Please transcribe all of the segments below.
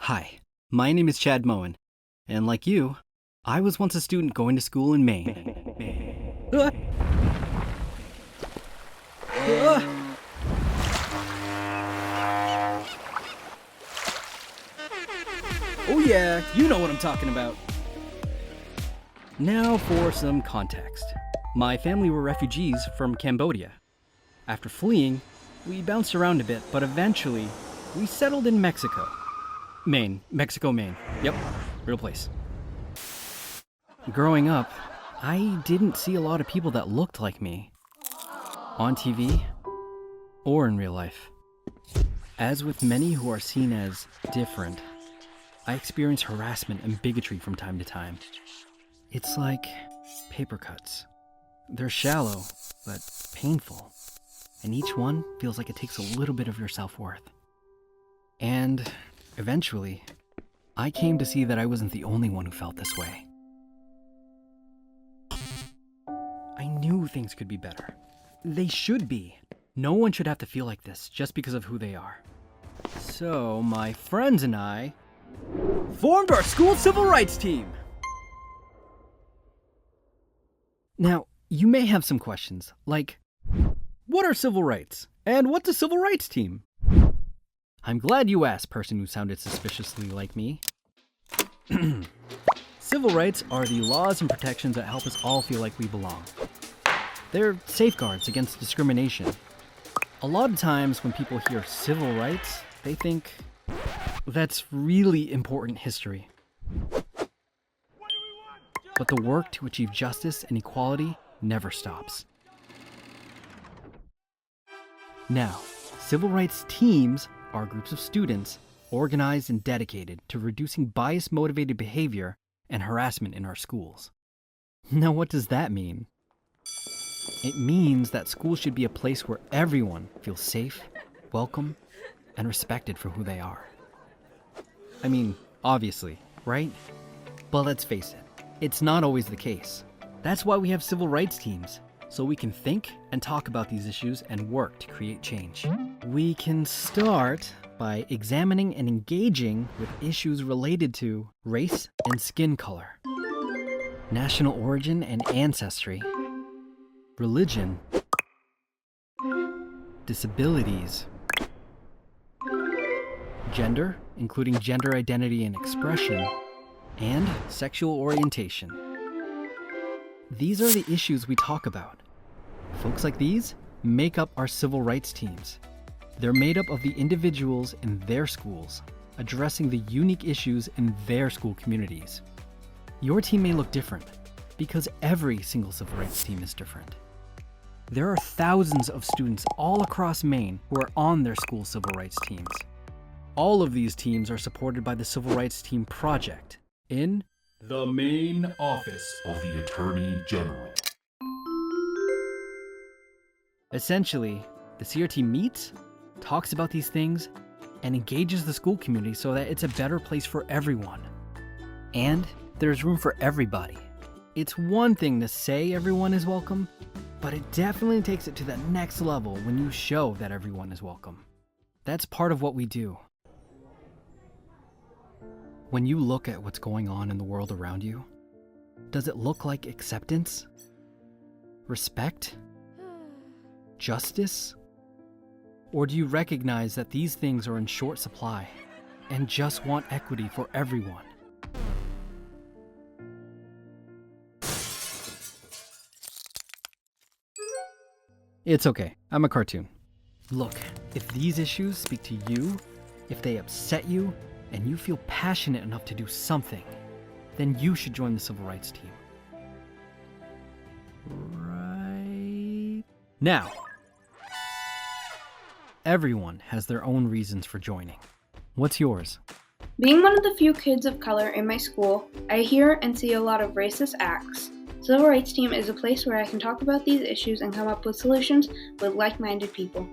Hi, my name is Chad Moen, and like you, I was once a student going to school in Maine. Ah! Ah! Oh yeah, you know what I'm talking about. Now for some context. My family were refugees from Cambodia. After fleeing, we bounced around a bit, but eventually, we settled in Mexico. Maine. Yep, real place. Growing up, I didn't see a lot of people that looked like me. On TV, or in real life. As with many who are seen as different, I experience harassment and bigotry from time to time. It's like paper cuts. They're shallow, but painful. And each one feels like it takes a little bit of your self-worth. And eventually, I came to see that I wasn't the only one who felt this way. I knew things could be better. They should be. No one should have to feel like this just because of who they are. So my friends and I formed our school civil rights team. Now, you may have some questions, like, what are civil rights? And what's a civil rights team? I'm glad you asked, person who sounded suspiciously like me. Civil rights are the laws and protections that help us all feel like we belong. They're safeguards against discrimination. A lot of times when people hear civil rights, they think that's really important history. But the work to achieve justice and equality never stops. Now, civil rights teams are groups of students organized and dedicated to reducing bias-motivated behavior and harassment in our schools. Now, what does that mean? It means that schools should be a place where everyone feels safe, welcome, and respected for who they are. I mean, obviously, right? But let's face it, it's not always the case. That's why we have civil rights teams, so we can think and talk about these issues and work to create change. We can start by examining and engaging with issues related to race and skin color, national origin and ancestry, religion, disabilities, gender, including gender identity and expression, and sexual orientation. These are the issues we talk about. Folks like these make up our civil rights teams. They're made up of the individuals in their schools, addressing the unique issues in their school communities. Your team may look different, because every single civil rights team is different. There are thousands of students all across Maine who are on their school civil rights teams. All of these teams are supported by the Civil Rights Team Project in the Maine Office of the Attorney General. Essentially, the CRT meets, talks about these things, and engages the school community so that it's a better place for everyone. And there's room for everybody. It's one thing to say everyone is welcome, but it definitely takes it to the next level when you show that everyone is welcome. That's part of what we do. When you look at what's going on in the world around you, does it look like acceptance? Respect? Justice? Or do you recognize that these things are in short supply and just want equity for everyone? It's okay, I'm a cartoon. Look, if these issues speak to you, if they upset you, and you feel passionate enough to do something, then you should join the civil rights team. Right now, everyone has their own reasons for joining. What's yours? Being one of the few kids of color in my school, I hear and see a lot of racist acts. Civil Rights Team is a place where I can talk about these issues and come up with solutions with like-minded people.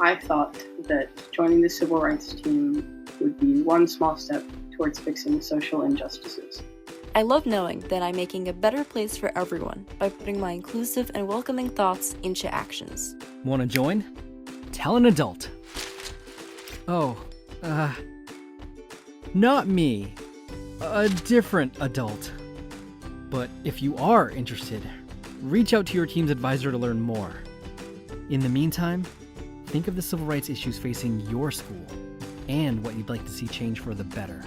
I thought that joining the Civil Rights Team would be one small step towards fixing social injustices. I love knowing that I'm making a better place for everyone by putting my inclusive and welcoming thoughts into actions. Want to join? Tell an adult. Oh, Not me. A different adult. But if you are interested, reach out to your team's advisor to learn more. In the meantime, think of the civil rights issues facing your school and what you'd like to see change for the better.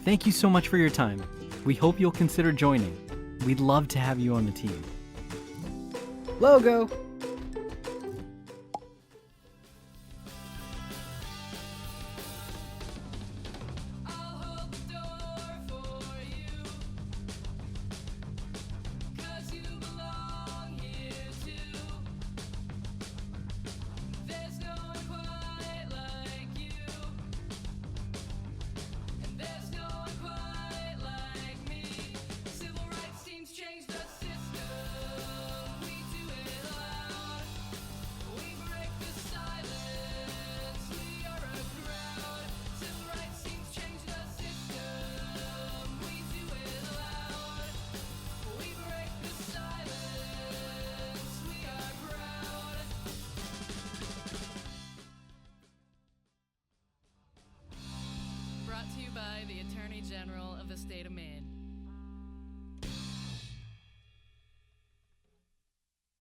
Thank you so much for your time. We hope you'll consider joining. We'd love to have you on the team. Logo! Brought to you by the Attorney General of the State of Maine.